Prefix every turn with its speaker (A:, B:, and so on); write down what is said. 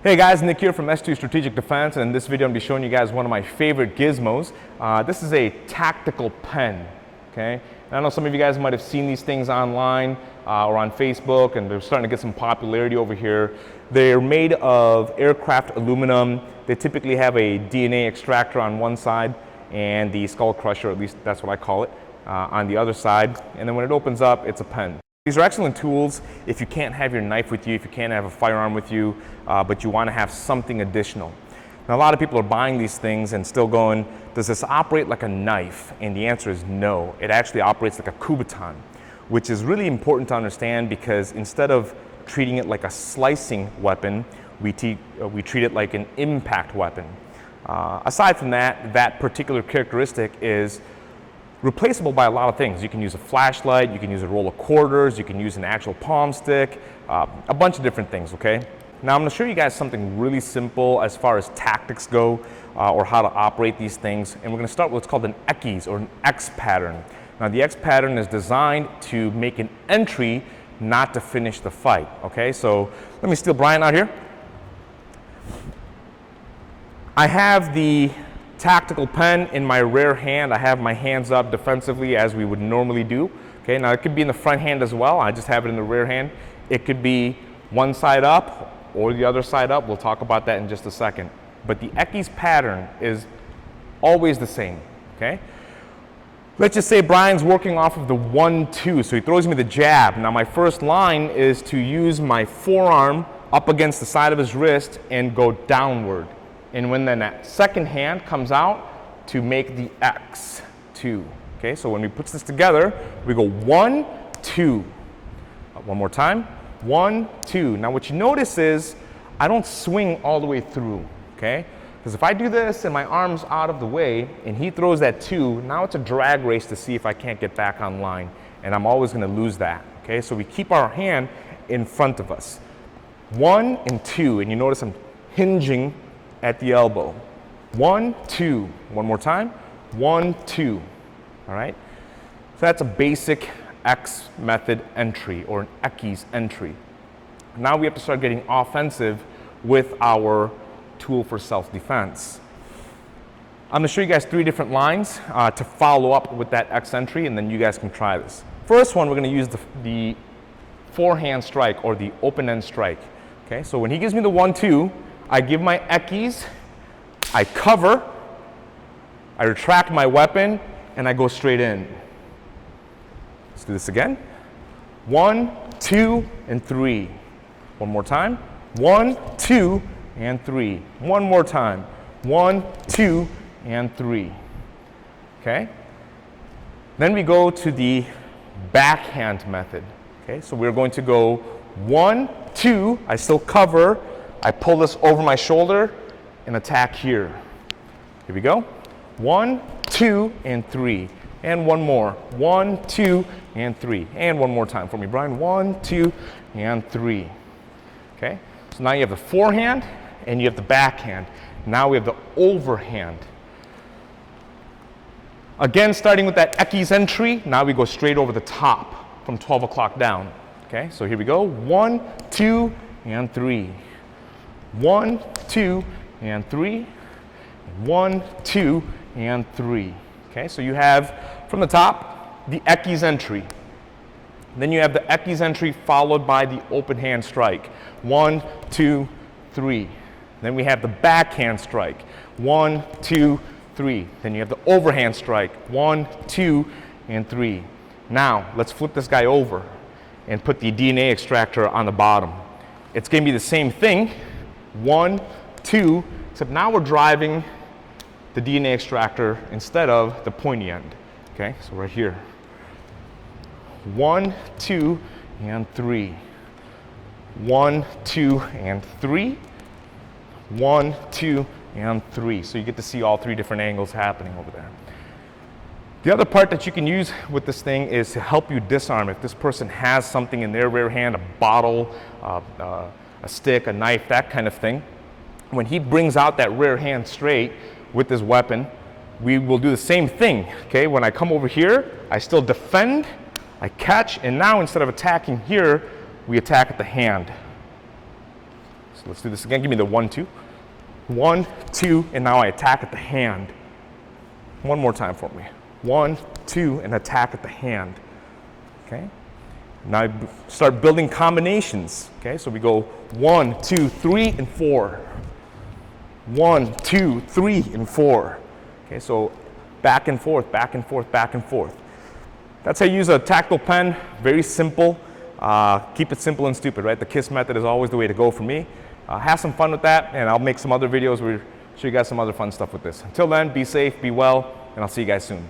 A: Hey guys, Nick here from S2 Strategic Defense, and in this video I'm going to be showing you guys one of my favorite gizmos. This is a tactical pen, okay? And I know some of you guys might have seen these things online or on Facebook, and they're starting to get some popularity over here. They're made of aircraft aluminum. They typically have a DNA extractor on one side and the skull crusher, at least that's what I call it, on the other side. And then when it opens up, it's a pen. These are excellent tools if you can't have your knife with you, if you can't have a firearm with you, but you want to have something additional. Now, a lot of people are buying these things and still going, does this operate like a knife? And the answer is no. It actually operates like a Kubotan, which is really important to understand because instead of treating it like a slicing weapon, we treat it like an impact weapon. Aside from that, that particular characteristic is replaceable by a lot of things. You can use a flashlight, you can use a roll of quarters, you can use an actual palm stick, a bunch of different things, okay? Now I'm going to show you guys something really simple as far as tactics go or how to operate these things. And we're going to start with what's called an Eckies or an X pattern. Now the X pattern is designed to make an entry, not to finish the fight, okay? So let me steal Brian out here. I have the tactical pen in my rear hand. I have my hands up defensively as we would normally do. Okay, now it could be in the front hand as well. I just have it in the rear hand. It could be one side up or the other side up. We'll talk about that in just a second. But the Eckies pattern is always the same, okay? Let's just say Brian's working off of the 1-2, so he throws me the jab. Now my first line is to use my forearm up against the side of his wrist and go downward. And when then that second hand comes out to make the X2. Okay, so when we put this together, we go 1, 2. One more time, 1, 2. Now what you notice is I don't swing all the way through, okay? Because if I do this and my arm's out of the way and he throws that 2, now it's a drag race to see if I can't get back online. And I'm always gonna lose that, okay? So we keep our hand in front of us. 1 and 2, and you notice I'm hinging at the elbow. 1, 2. One more time. 1, 2. All right? So that's a basic X method entry or an Eckies entry. Now we have to start getting offensive with our tool for self-defense. I'm going to show you guys 3 different lines to follow up with that X entry, and then you guys can try this. First one, we're going to use the forehand strike or the open-end strike. Okay? So when he gives me the 1, 2, I give my Eckies, I cover, I retract my weapon, and I go straight in. Let's do this again. 1, 2, and 3. One more time. 1, 2, and 3. One more time. 1, 2, and 3. Okay? Then we go to the backhand method. Okay, so we're going to go 1, 2, I still cover, I pull this over my shoulder and attack here. Here we go. 1, 2, and 3. And one more. 1, 2, and 3. And one more time for me, Brian. 1, 2, and 3. Okay? So now you have the forehand and you have the backhand. Now we have the overhand. Again, starting with that Eckies entry, now we go straight over the top from 12 o'clock down. Okay? So here we go. 1, 2, and 3. 1, 2, and 3. 1, 2, and 3. Okay, so you have from the top the Eckies entry. Then you have the Eckies entry followed by the open hand strike. 1, 2, 3. Then we have the backhand strike. 1, 2, 3. Then you have the overhand strike. 1, 2, and 3. Now let's flip this guy over and put the DNA extractor on the bottom. It's going to be the same thing. 1, 2, except now we're driving the DNA extractor instead of the pointy end. Okay, so right here. 1, 2, and 3. 1, 2, and 3. 1, 2, and 3. So you get to see all 3 different angles happening over there. The other part that you can use with this thing is to help you disarm. If this person has something in their rear hand, a bottle, a stick, a knife, that kind of thing, when he brings out that rear hand straight with his weapon, we will do the same thing. Okay, when I come over here, I still defend, I catch, and now instead of attacking here, we attack at the hand. So let's do this again. Give me the 1, 2. 1, 2, and now I attack at the hand. One more time for me. 1, 2, and attack at the hand. Okay? Now I start building combinations. Okay, so we go 1, 2, 3, and 4. 1, 2, 3, and 4. Okay, so back and forth, back and forth, back and forth. That's how you use a tactile pen. Very simple. Keep it simple and stupid, right? The KISS method is always the way to go for me. Have some fun with that, and I'll make some other videos where show you guys some other fun stuff with this. Until then, be safe, be well, and I'll see you guys soon.